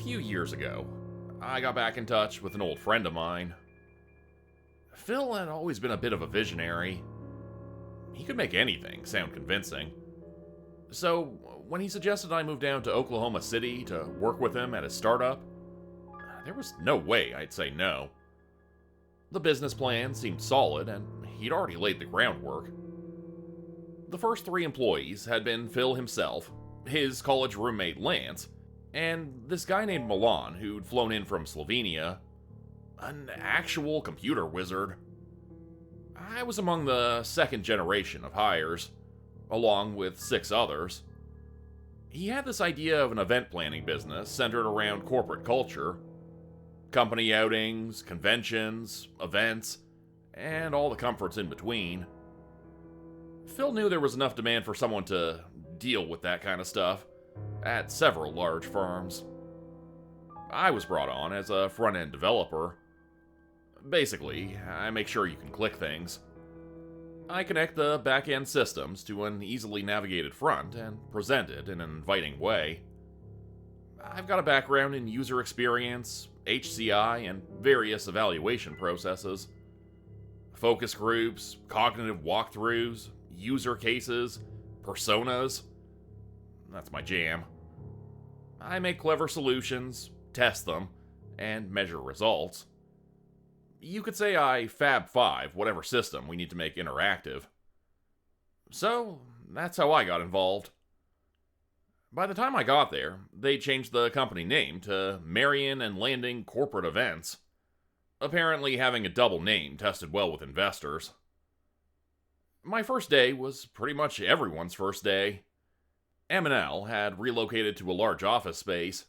few years ago, I got back in touch with an old friend of mine. Phil had always been a bit of a visionary. He could make anything sound convincing. So, when he suggested I move down to Oklahoma City to work with him at his startup, there was no way I'd say no. The business plan seemed solid, and he'd already laid the groundwork. The first 3 employees had been Phil himself, his college roommate Lance, and this guy named Milan who'd flown in from Slovenia, an actual computer wizard. I was among the second generation of hires, along with 6 others. He had this idea of an event planning business centered around corporate culture, company outings, conventions, events, and all the comforts in between. Phil knew there was enough demand for someone to deal with that kind of stuff at several large firms. I was brought on as a front-end developer. Basically, I make sure you can click things. I connect the back-end systems to an easily navigated front and present it in an inviting way. I've got a background in user experience, HCI, and various evaluation processes. Focus groups, cognitive walkthroughs, user cases, personas. That's my jam. I make clever solutions, test them, and measure results. You could say I Fab 5 whatever system we need to make interactive. So, that's how I got involved. By the time I got there, they changed the company name to Marion and Landing Corporate Events. Apparently having a double name tested well with investors. My first day was pretty much everyone's first day. M&L had relocated to a large office space,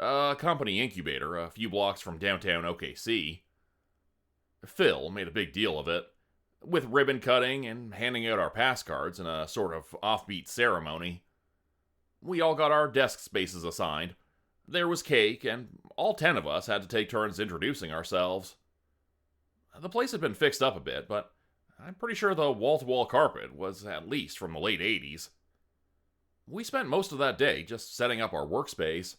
a company incubator a few blocks from downtown OKC. Phil made a big deal of it, with ribbon cutting and handing out our pass cards in a sort of offbeat ceremony. We all got our desk spaces assigned. There was cake, and all 10 of us had to take turns introducing ourselves. The place had been fixed up a bit, but I'm pretty sure the wall-to-wall carpet was at least from the late 80s. We spent most of that day just setting up our workspace,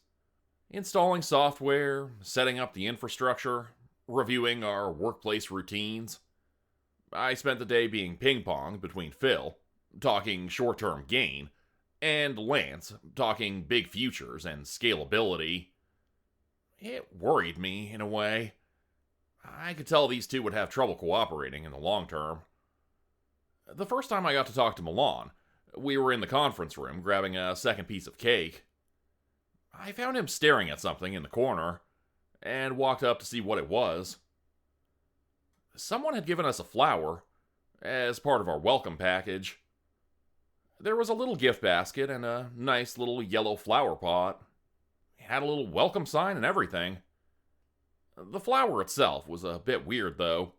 installing software, setting up the infrastructure, reviewing our workplace routines. I spent the day being ping-ponged between Phil, talking short-term gain, and Lance, talking big futures and scalability. It worried me, in a way. I could tell these two would have trouble cooperating in the long term. The first time I got to talk to Milan, we were in the conference room grabbing a second piece of cake. I found him staring at something in the corner, and walked up to see what it was. Someone had given us a flower, as part of our welcome package. There was a little gift basket and a nice little yellow flower pot. It had a little welcome sign and everything. The flower itself was a bit weird, though.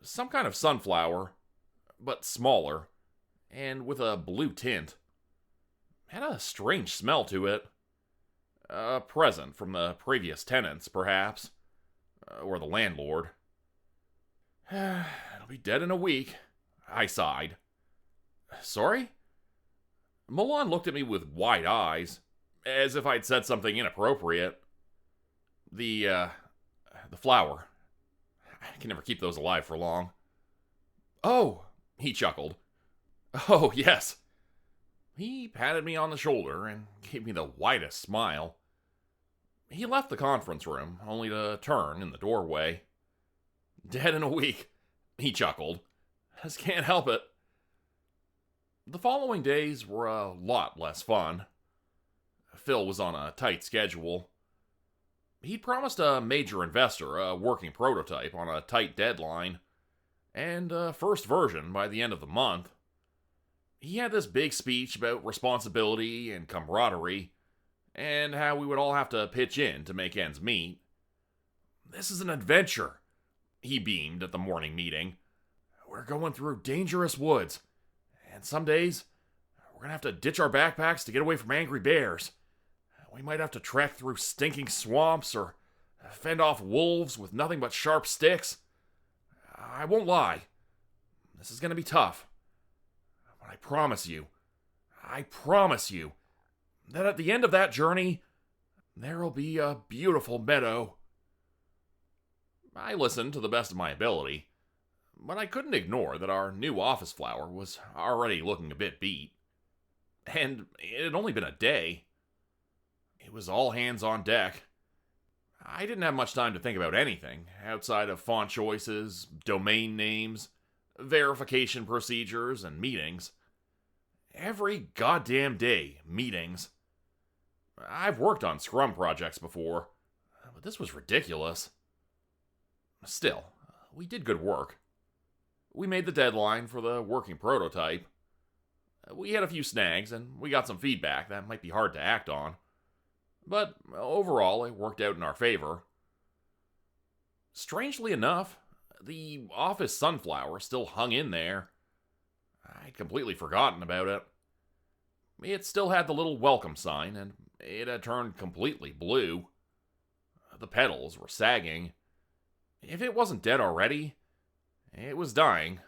Some kind of sunflower, but smaller, and with a blue tint. Had a strange smell to it. A present from the previous tenants, perhaps. Or the landlord. It'll be dead in a week, I sighed. Sorry? Milan looked at me with wide eyes, as if I'd said something inappropriate. The flower. I can never keep those alive for long. Oh, he chuckled. Oh, yes. He patted me on the shoulder and gave me the widest smile. He left the conference room, only to turn in the doorway. Dead in a week, he chuckled. Just can't help it. The following days were a lot less fun. Phil was on a tight schedule. He'd promised a major investor a working prototype on a tight deadline, and a first version by the end of the month. He had this big speech about responsibility and camaraderie, and how we would all have to pitch in to make ends meet. This is an adventure, he beamed at the morning meeting. We're going through dangerous woods, and some days we're gonna have to ditch our backpacks to get away from angry bears. We might have to trek through stinking swamps or fend off wolves with nothing but sharp sticks. I won't lie. This is gonna be tough. But I promise you that at the end of that journey, There'll be a beautiful meadow. I listened to the best of my ability, but I couldn't ignore that our new office flower was already looking a bit beat. And it had only been a day. It was all hands on deck. I didn't have much time to think about anything outside of font choices, domain names, verification procedures, and meetings. Every goddamn day, meetings. I've worked on Scrum projects before, but this was ridiculous. Still, we did good work. We made the deadline for the working prototype. We had a few snags, and we got some feedback that might be hard to act on. But overall, it worked out in our favor. Strangely enough, the office sunflower still hung in there. I'd completely forgotten about it. It still had the little welcome sign, and it had turned completely blue. The petals were sagging. If it wasn't dead already, it was dying.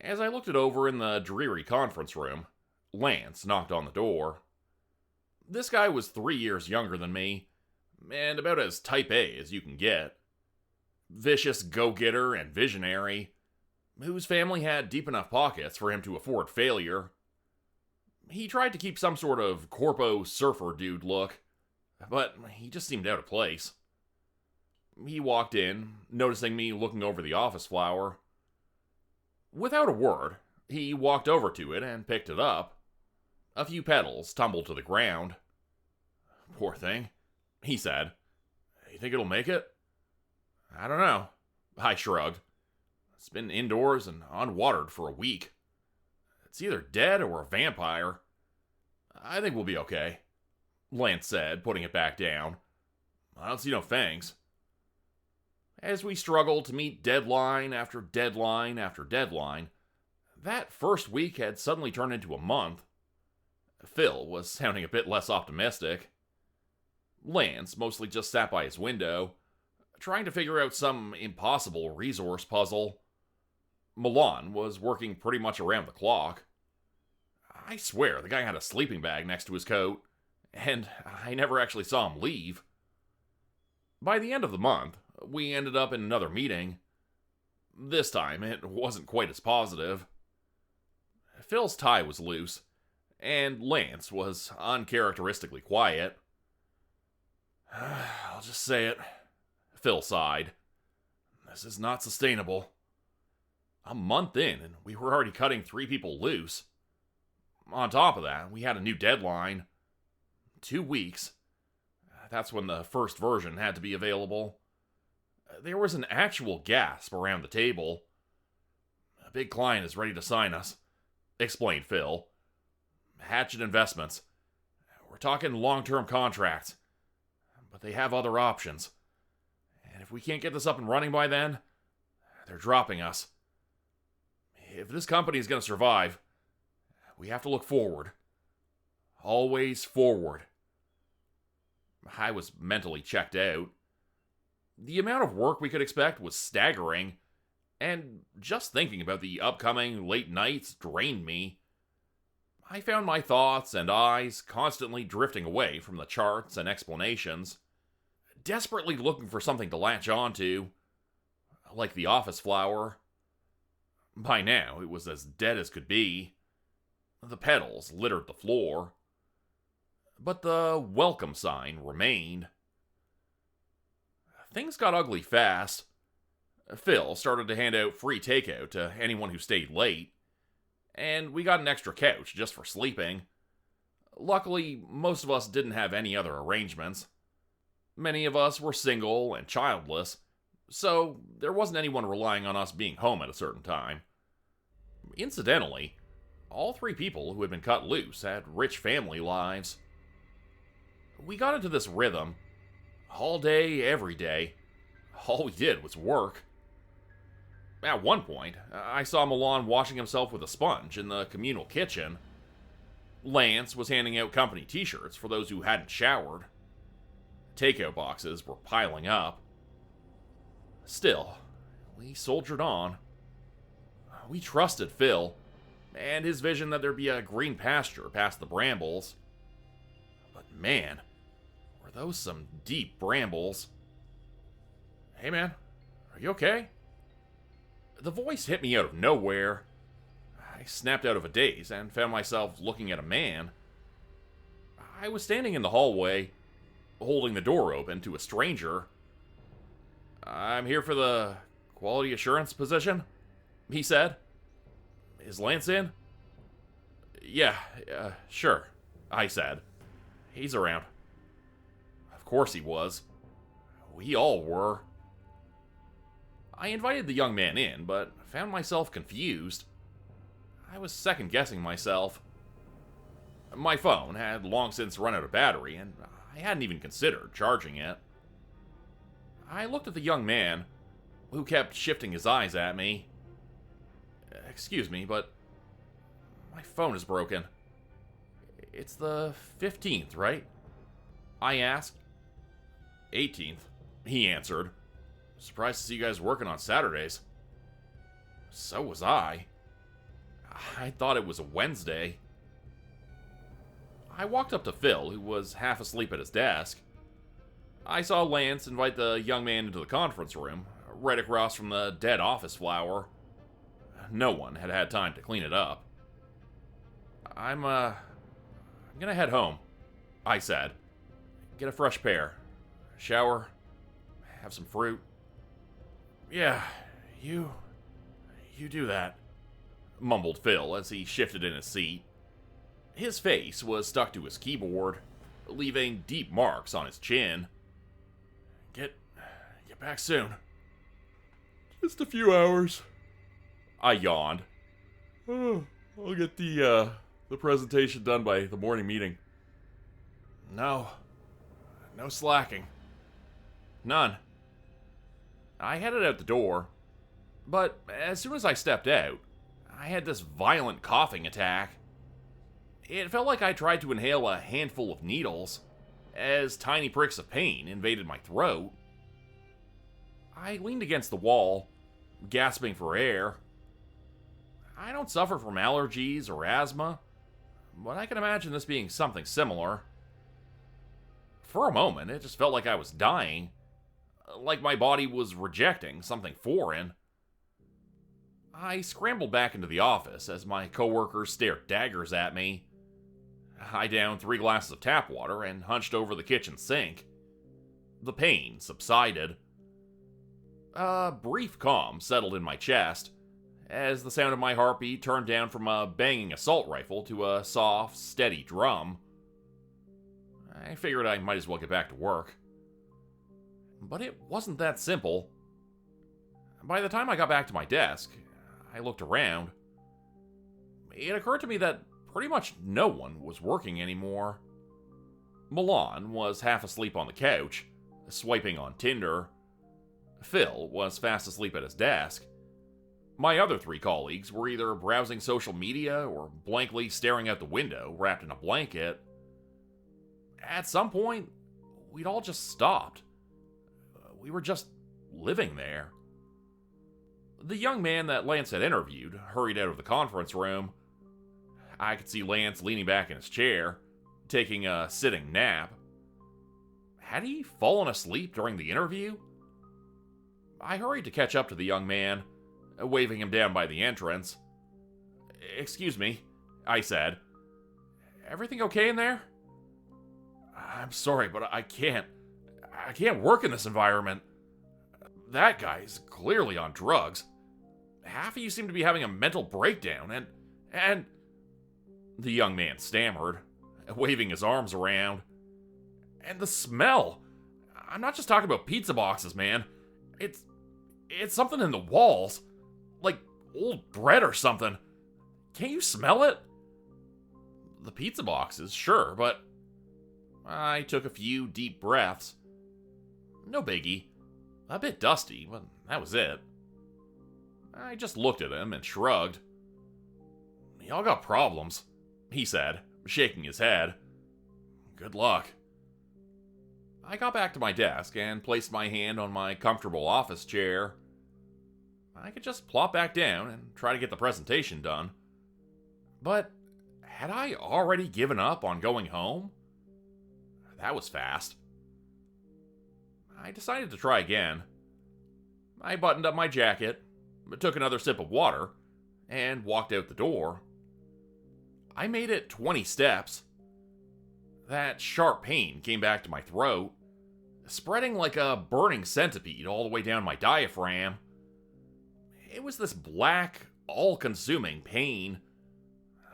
As I looked it over in the dreary conference room, Lance knocked on the door. This guy was 3 years younger than me, and about as type A as you can get. Vicious go-getter and visionary, whose family had deep enough pockets for him to afford failure. He tried to keep some sort of corpo surfer dude look, but he just seemed out of place. He walked in, noticing me looking over the office flower. Without a word, he walked over to it and picked it up. A few petals tumbled to the ground. "Poor thing," he said. "You think it'll make it?" "I don't know," I shrugged. "It's been indoors and unwatered for a week. It's either dead or a vampire. I think we'll be okay," Lance said, putting it back down. "I don't see no fangs." As we struggled to meet deadline after deadline after deadline, that first week had suddenly turned into a month. Phil was sounding a bit less optimistic. Lance mostly just sat by his window, trying to figure out some impossible resource puzzle. Milan was working pretty much around the clock. I swear the guy had a sleeping bag next to his coat, and I never actually saw him leave. By the end of the month, we ended up in another meeting. This time, it wasn't quite as positive. Phil's tie was loose, and Lance was uncharacteristically quiet. "I'll just say it," Phil sighed. "This is not sustainable. A month in, and we were already cutting 3 people loose. On top of that, we had a new deadline. 2 weeks. That's when the first version had to be available. There was an actual gasp around the table. A big client is ready to sign us," explained Phil. "Hatchet Investments. We're talking long-term contracts, but they have other options. And if we can't get this up and running by then, they're dropping us. If this company is going to survive, we have to look forward. Always forward." I was mentally checked out. The amount of work we could expect was staggering, and just thinking about the upcoming late nights drained me. I found my thoughts and eyes constantly drifting away from the charts and explanations, desperately looking for something to latch onto, like the office flower. By now, it was as dead as could be. The petals littered the floor. But the welcome sign remained. Things got ugly fast. Phil started to hand out free takeout to anyone who stayed late, and we got an extra couch just for sleeping. Luckily, most of us didn't have any other arrangements. Many of us were single and childless, so there wasn't anyone relying on us being home at a certain time. Incidentally, all 3 people who had been cut loose had rich family lives. We got into this rhythm. All day, every day. All we did was work. At one point, I saw Milan washing himself with a sponge in the communal kitchen. Lance was handing out company t-shirts for those who hadn't showered. Takeout boxes were piling up. Still, we soldiered on. We trusted Phil, and his vision that there'd be a green pasture past the brambles. But man, those some deep brambles. Hey man, are you okay? The voice hit me out of nowhere. I snapped out of a daze and found myself looking at a man. I was standing in the hallway, holding the door open to a stranger. I'm here for the quality assurance position, he said. Is Lance in? Yeah, sure, I said. He's around. Of course he was. We all were. I invited the young man in, but found myself confused. I was second-guessing myself. My phone had long since run out of battery, and I hadn't even considered charging it. I looked at the young man, who kept shifting his eyes at me. Excuse me, but my phone is broken. It's the 15th, right? I asked. 18th, he answered. Surprised to see you guys working on Saturdays. So was I. I thought it was a Wednesday. I walked up to Phil, who was half asleep at his desk. I saw Lance invite the young man into the conference room, right across from the dead office flower. No one had had time to clean it up. I'm gonna head home, I said. Get a fresh pair. Shower. Have some fruit. Yeah, you do that, mumbled Phil as he shifted in his seat. His face was stuck to his keyboard, leaving deep marks on his chin. Get back soon. Just a few hours. I yawned. Oh, I'll get the presentation done by the morning meeting. No slacking. None. I headed out the door, but as soon as I stepped out, I had this violent coughing attack. It felt like I tried to inhale a handful of needles, as tiny pricks of pain invaded my throat. I leaned against the wall, gasping for air. I don't suffer from allergies or asthma, but I can imagine this being something similar. For a moment, it just felt like I was dying, like my body was rejecting something foreign. I scrambled back into the office as my coworkers stared daggers at me. I downed 3 glasses of tap water and hunched over the kitchen sink. The pain subsided. A brief calm settled in my chest as the sound of my heartbeat turned down from a banging assault rifle to a soft, steady drum. I figured I might as well get back to work. But it wasn't that simple. By the time I got back to my desk, I looked around. It occurred to me that pretty much no one was working anymore. Milan was half asleep on the couch, swiping on Tinder. Phil was fast asleep at his desk. My other 3 colleagues were either browsing social media or blankly staring out the window, wrapped in a blanket. At some point, we'd all just stopped. We were just living there. The young man that Lance had interviewed hurried out of the conference room. I could see Lance leaning back in his chair, taking a sitting nap. Had he fallen asleep during the interview? I hurried to catch up to the young man, waving him down by the entrance. Excuse me, I said. Everything okay in there? I'm sorry, but I can't work in this environment. That guy's clearly on drugs. Half of you seem to be having a mental breakdown, and... The young man stammered, waving his arms around. And the smell! I'm not just talking about pizza boxes, man. It's something in the walls. Like old bread or something. Can't you smell it? The pizza boxes, sure, but... I took a few deep breaths. No biggie. A bit dusty, but that was it. I just looked at him and shrugged. Y'all got problems, he said, shaking his head. Good luck. I got back to my desk and placed my hand on my comfortable office chair. I could just plop back down and try to get the presentation done. But had I already given up on going home? That was fast. I decided to try again. I buttoned up my jacket, took another sip of water, and walked out the door. I made it 20 steps. That sharp pain came back to my throat, spreading like a burning centipede all the way down my diaphragm. It was this black, all-consuming pain.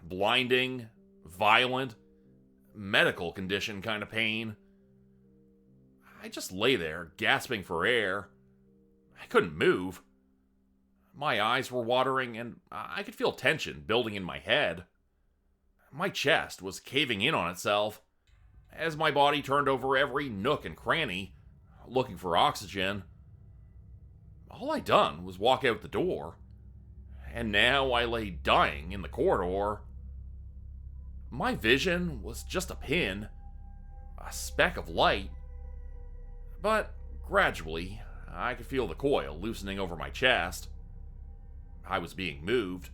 Blinding, violent, medical condition kind of pain. I just lay there, gasping for air. I couldn't move. My eyes were watering, and I could feel tension building in my head. My chest was caving in on itself as my body turned over every nook and cranny, looking for oxygen. All I'd done was walk out the door, and now I lay dying in the corridor. My vision was just a pin, a speck of light. But gradually, I could feel the coil loosening over my chest. I was being moved.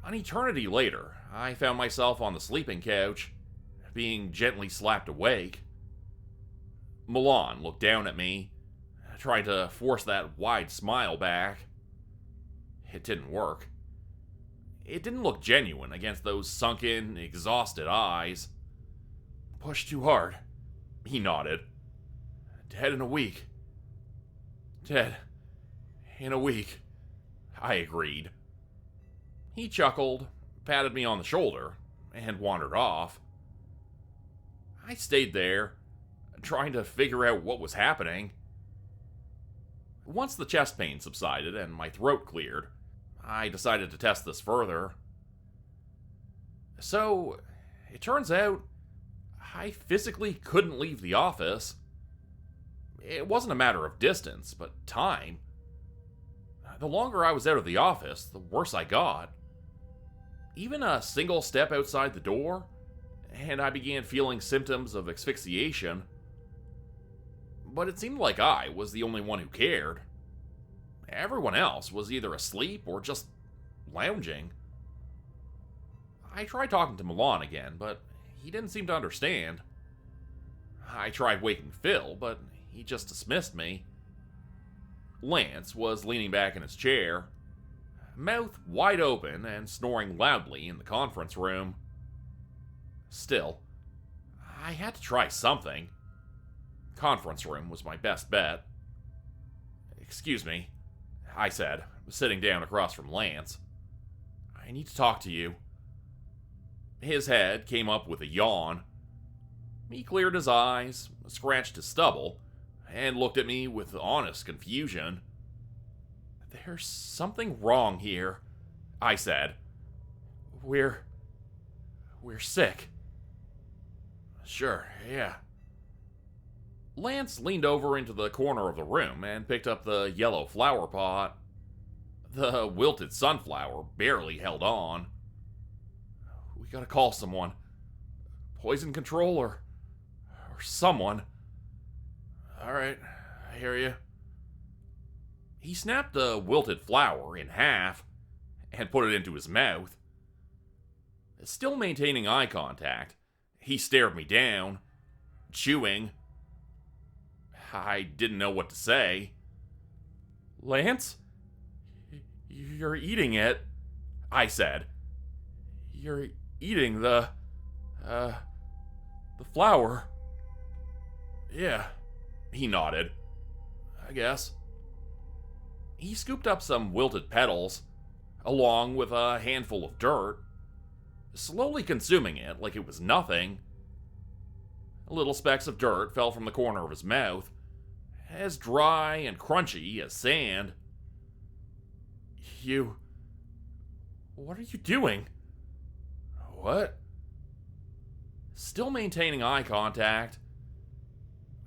An eternity later, I found myself on the sleeping couch, being gently slapped awake. Milan looked down at me, trying to force that wide smile back. It didn't work. It didn't look genuine against those sunken, exhausted eyes. "Pushed too hard," he nodded. "Dead in a week." "Dead in a week," I agreed. He chuckled, patted me on the shoulder, and wandered off. I stayed there, trying to figure out what was happening. Once the chest pain subsided and my throat cleared, I decided to test this further. So, it turns out, I physically couldn't leave the office. It wasn't a matter of distance, but time. The longer I was out of the office, the worse I got. Even a single step outside the door, and I began feeling symptoms of asphyxiation. But it seemed like I was the only one who cared. Everyone else was either asleep or just lounging. I tried talking to Milan again, but he didn't seem to understand. I tried waking Phil, but he just dismissed me. Lance was leaning back in his chair, mouth wide open and snoring loudly in the conference room. Still, I had to try something. Conference room was my best bet. "Excuse me," I said, sitting down across from Lance. "I need to talk to you." His head came up with a yawn. He cleared his eyes, scratched his stubble, and looked at me with honest confusion. "There's something wrong here," I said. We're sick." "Sure, yeah." Lance leaned over into the corner of the room and picked up the yellow flower pot. The wilted sunflower barely held on. "We gotta call someone. Poison control or someone." "All right, I hear you." He snapped the wilted flower in half and put it into his mouth. Still maintaining eye contact, he stared me down, chewing. I didn't know what to say. "Lance? You're eating it," I said. "You're eating the flower." "Yeah," he nodded. "I guess." He scooped up some wilted petals, along with a handful of dirt, slowly consuming it like it was nothing. Little specks of dirt fell from the corner of his mouth, as dry and crunchy as sand. What are you doing?" "What?" Still maintaining eye contact.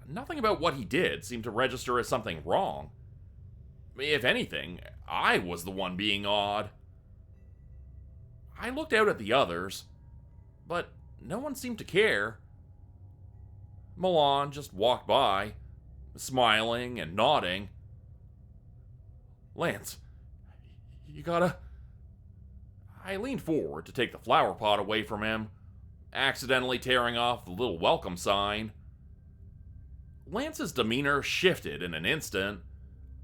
Nothing about what he did seemed to register as something wrong. If anything, I was the one being odd. I looked out at the others, but no one seemed to care. Milan just walked by, smiling and nodding. "Lance, you gotta..." I leaned forward to take the flower pot away from him, accidentally tearing off the little welcome sign. Lance's demeanor shifted in an instant,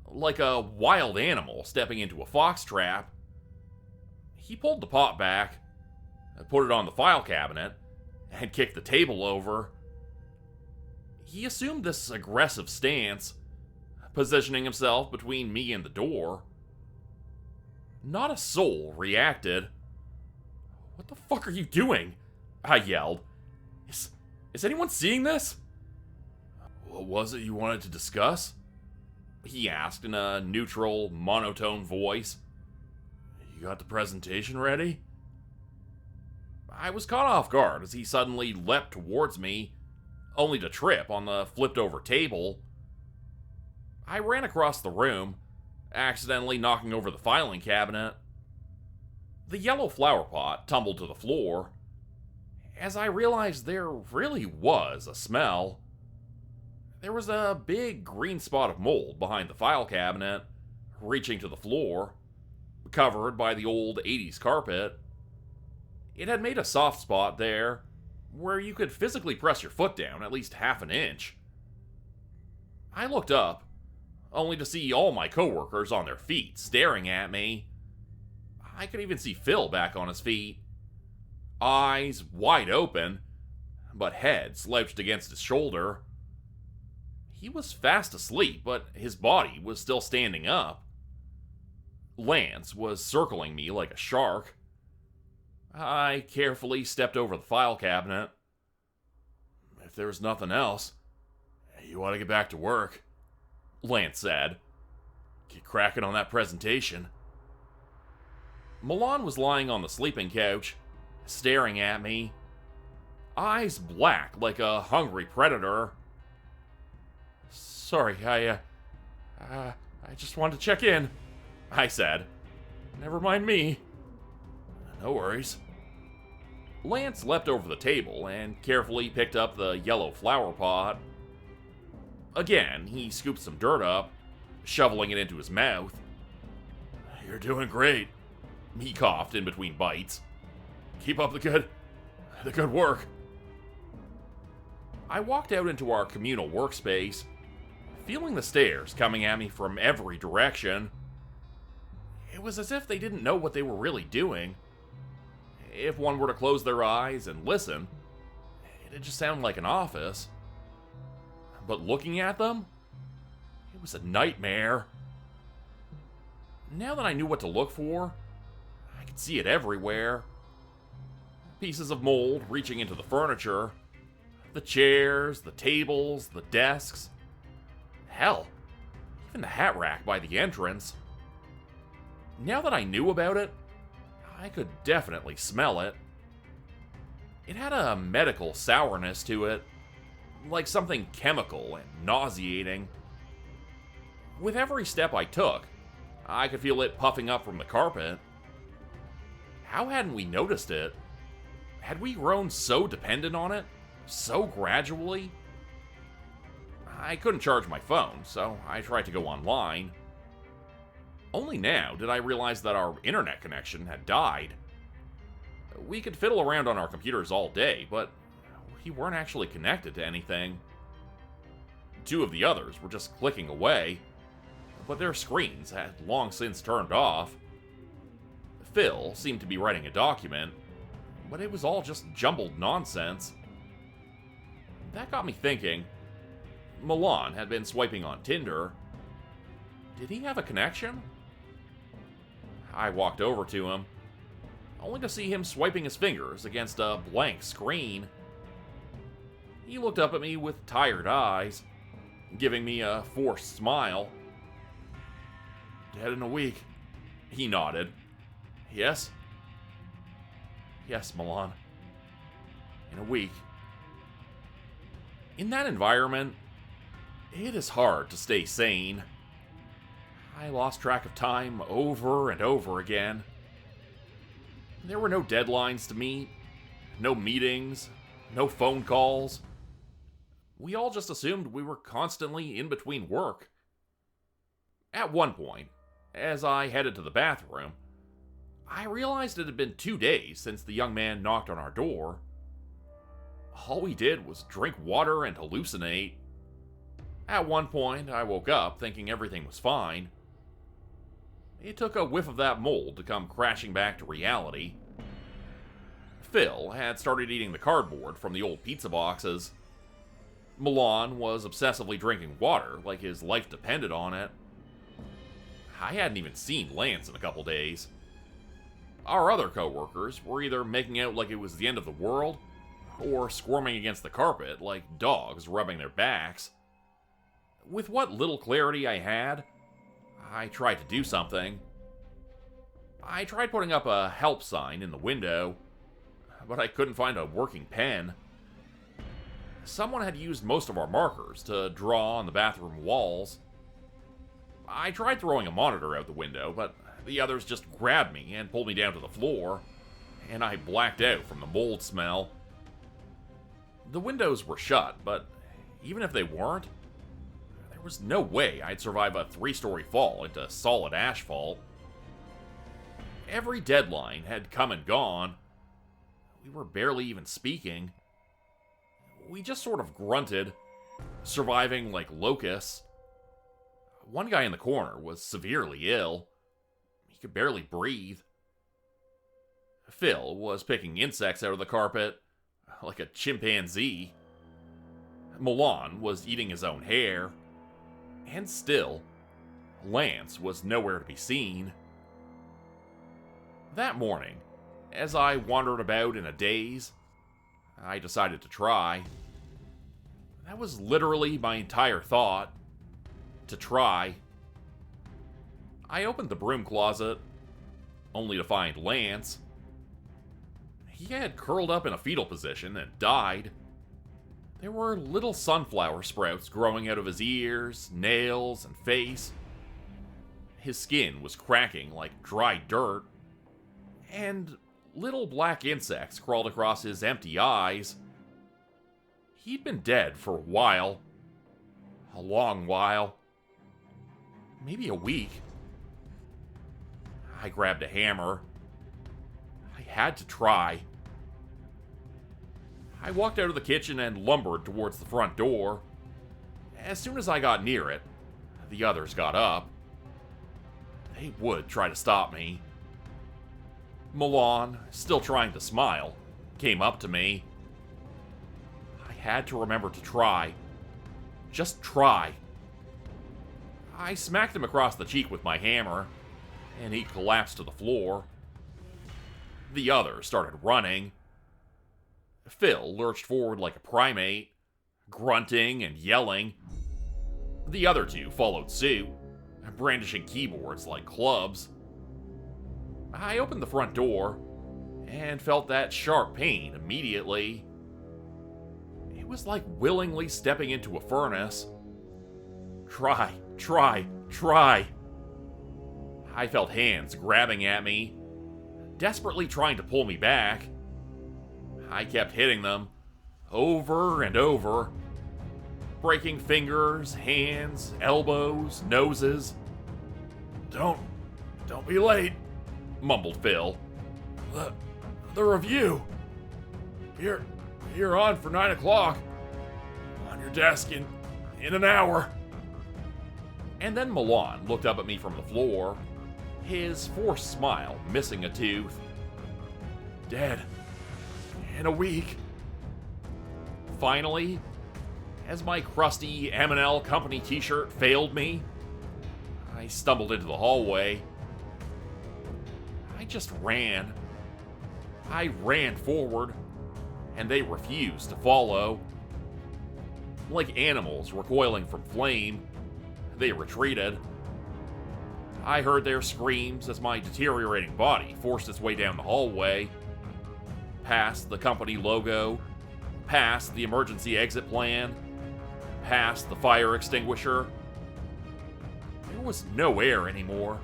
like a wild animal stepping into a fox trap. He pulled the pot back, put it on the file cabinet, and kicked the table over. He assumed this aggressive stance, positioning himself between me and the door. Not a soul reacted. "What the fuck are you doing?" I yelled. Is anyone seeing this?" "What was it you wanted to discuss?" he asked in a neutral, monotone voice. "You got the presentation ready?" I was caught off guard as he suddenly leapt towards me, only to trip on the flipped-over table. I ran across the room, accidentally knocking over the filing cabinet. The yellow flower pot tumbled to the floor, as I realized there really was a smell. There was a big green spot of mold behind the file cabinet, reaching to the floor, covered by the old 80s carpet. It had made a soft spot there, where you could physically press your foot down at least half an inch. I looked up, only to see all my coworkers on their feet, staring at me. I could even see Phil back on his feet, eyes wide open, but head slouched against his shoulder. He was fast asleep, but his body was still standing up. Lance was circling me like a shark. I carefully stepped over the file cabinet. "If there's nothing else, you ought to get back to work," Lance said. "Get cracking on that presentation." Milan was lying on the sleeping couch, staring at me, eyes black like a hungry predator. "Sorry, I just wanted to check in," I said. "Never mind me." "No worries." Lance leapt over the table and carefully picked up the yellow flower pot. Again, he scooped some dirt up, shoveling it into his mouth. "You're doing great," he coughed in between bites. "Keep up the good work." I walked out into our communal workspace, feeling the stares coming at me from every direction. It was as if they didn't know what they were really doing. If one were to close their eyes and listen, it'd just sound like an office. But looking at them, it was a nightmare. Now that I knew what to look for, I could see it everywhere. Pieces of mold reaching into the furniture, the chairs, the tables, the desks. Hell, even the hat rack by the entrance. Now that I knew about it, I could definitely smell it. It had a medical sourness to it, like something chemical and nauseating. With every step I took, I could feel it puffing up from the carpet. How hadn't we noticed it? Had we grown so dependent on it, so gradually? I couldn't charge my phone, so I tried to go online. Only now did I realize that our internet connection had died. We could fiddle around on our computers all day, but we weren't actually connected to anything. Two of the others were just clicking away, but their screens had long since turned off. Phil seemed to be writing a document, but it was all just jumbled nonsense. That got me thinking. Milan had been swiping on Tinder. Did he have a connection? I walked over to him, only to see him swiping his fingers against a blank screen. He looked up at me with tired eyes, giving me a forced smile. "Dead in a week," he nodded. "Yes?" "Yes, Milan. In a week." In that environment, it is hard to stay sane. I lost track of time over and over again. There were no deadlines to meet, no meetings, no phone calls. We all just assumed we were constantly in between work. At one point, as I headed to the bathroom, I realized it had been 2 days since the young man knocked on our door. All we did was drink water and hallucinate. At one point, I woke up thinking everything was fine. It took a whiff of that mold to come crashing back to reality. Phil had started eating the cardboard from the old pizza boxes. Milan was obsessively drinking water like his life depended on it. I hadn't even seen Lance in a couple days. Our other coworkers were either making out like it was the end of the world, or squirming against the carpet like dogs rubbing their backs. With what little clarity I had, I tried to do something. I tried putting up a help sign in the window, but I couldn't find a working pen. Someone had used most of our markers to draw on the bathroom walls. I tried throwing a monitor out the window, but the others just grabbed me and pulled me down to the floor, and I blacked out from the mold smell. The windows were shut, but even if they weren't, there was no way I'd survive a 3-story fall into solid asphalt. Every deadline had come and gone. We were barely even speaking. We just sort of grunted, surviving like locusts. One guy in the corner was severely ill. He could barely breathe. Phil was picking insects out of the carpet like a chimpanzee. Milan was eating his own hair. And still, Lance was nowhere to be seen. That morning, as I wandered about in a daze, I decided to try. That was literally my entire thought. To try. I opened the broom closet, only to find Lance. He had curled up in a fetal position and died. There were little sunflower sprouts growing out of his ears, nails, and face. His skin was cracking like dry dirt, and little black insects crawled across his empty eyes. He'd been dead for a while. A long while. Maybe a week. I grabbed a hammer. I had to try. I walked out of the kitchen and lumbered towards the front door. As soon as I got near it, the others got up. They would try to stop me. Milan, still trying to smile, came up to me. I had to remember to try. Just try. I smacked him across the cheek with my hammer, and he collapsed to the floor. The others started running. Phil lurched forward like a primate, grunting and yelling. The other two followed suit, brandishing keyboards like clubs. I opened the front door and felt that sharp pain immediately. It was like willingly stepping into a furnace. Try, try, try. I felt hands grabbing at me, desperately trying to pull me back. I kept hitting them, over and over, breaking fingers, hands, elbows, noses. Don't be late, mumbled Phil. The review. You're on for 9 o'clock. On your desk in an hour. And then Milan looked up at me from the floor, his forced smile missing a tooth. Dead. In a week. Finally, as my crusty M&L company t-shirt failed me, I stumbled into the hallway. I just ran. I ran forward, and they refused to follow. Like animals recoiling from flame, they retreated. I heard their screams as my deteriorating body forced its way down the hallway, past the company logo, past the emergency exit plan, past the fire extinguisher. There was no air anymore.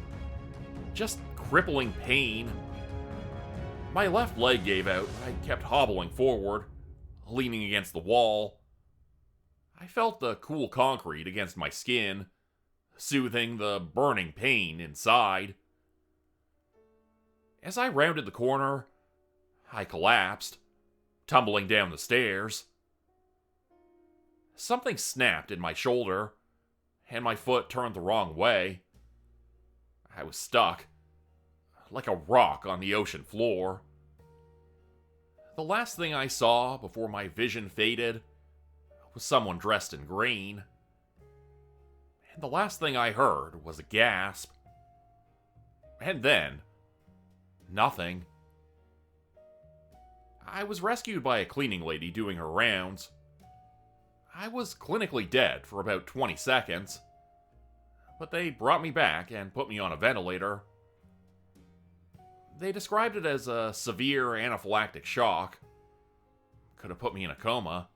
Just crippling pain. My left leg gave out, and I kept hobbling forward, leaning against the wall. I felt the cool concrete against my skin, soothing the burning pain inside. As I rounded the corner, I collapsed, tumbling down the stairs. something snapped in my shoulder, and my foot turned the wrong way. I was stuck, like a rock on the ocean floor. The last thing I saw before my vision faded was someone dressed in green. And the last thing I heard was a gasp. And then, nothing. I was rescued by a cleaning lady doing her rounds. I was clinically dead for about 20 seconds, but they brought me back and put me on a ventilator. They described it as a severe anaphylactic shock. Could have put me in a coma.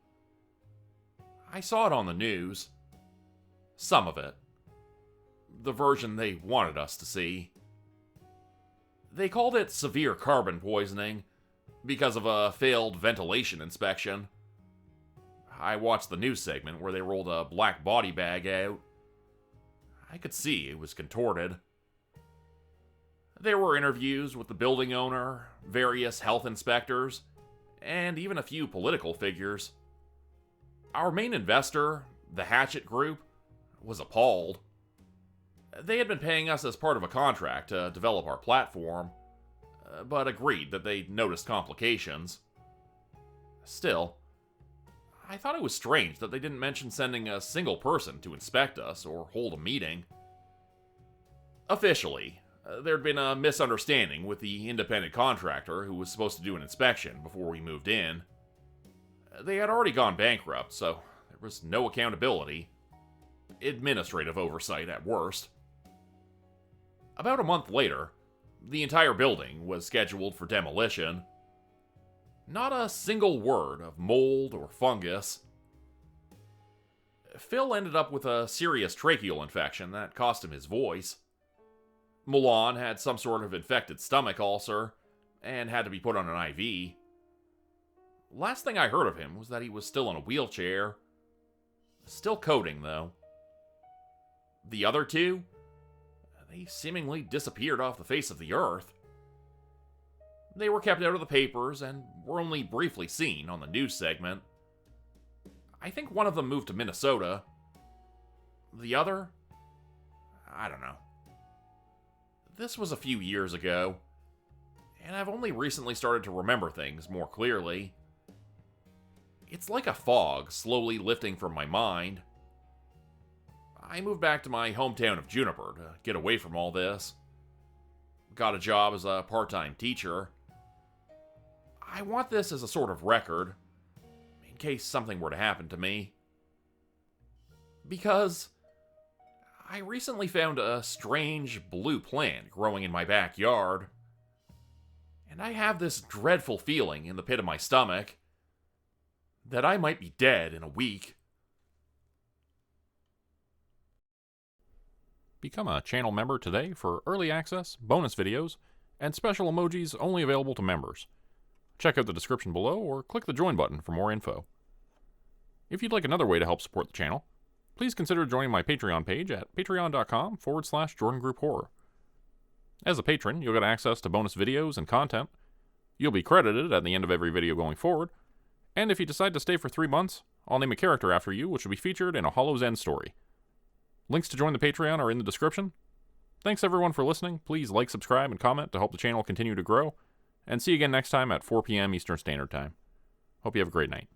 I saw it on the news. Some of it. The version they wanted us to see. They called it severe carbon poisoning because of a failed ventilation inspection. I watched the news segment where they rolled a black body bag out. I could see it was contorted. There were interviews with the building owner, various health inspectors, and even a few political figures. Our main investor, the Hatchet Group, was appalled. They had been paying us as part of a contract to develop our platform, but agreed that they noticed complications. Still, I thought it was strange that they didn't mention sending a single person to inspect us or hold a meeting. Officially, there'd been a misunderstanding with the independent contractor who was supposed to do an inspection before we moved in. They had already gone bankrupt, so there was no accountability. Administrative oversight at worst. About a month later, the entire building was scheduled for demolition. Not a single word of mold or fungus. Phil ended up with a serious tracheal infection that cost him his voice. Milan had some sort of infected stomach ulcer and had to be put on an IV. Last thing I heard of him was that he was still in a wheelchair. Still coding, though. The other two? They seemingly disappeared off the face of the earth. They were kept out of the papers and were only briefly seen on the news segment. I think one of them moved to Minnesota. The other? I don't know. This was a few years ago, and I've only recently started to remember things more clearly. It's like a fog slowly lifting from my mind. I moved back to my hometown of Juniper to get away from all this. Got a job as a part-time teacher. I want this as a sort of record, in case something were to happen to me. Because I recently found a strange blue plant growing in my backyard, and I have this dreadful feeling in the pit of my stomach that I might be dead in a week. Become a channel member today for early access, bonus videos, and special emojis only available to members. Check out the description below or click the join button for more info. If you'd like another way to help support the channel, please consider joining my Patreon page at patreon.com/JordanGroupHorror. As a patron, you'll get access to bonus videos and content. You'll be credited at the end of every video going forward, and if you decide to stay for 3 months, I'll name a character after you which will be featured in a Hollow's End story. Links to join the Patreon are in the description. Thanks everyone for listening. Please like, subscribe, and comment to help the channel continue to grow. And see you again next time at 4 p.m. Eastern Standard Time. Hope you have a great night.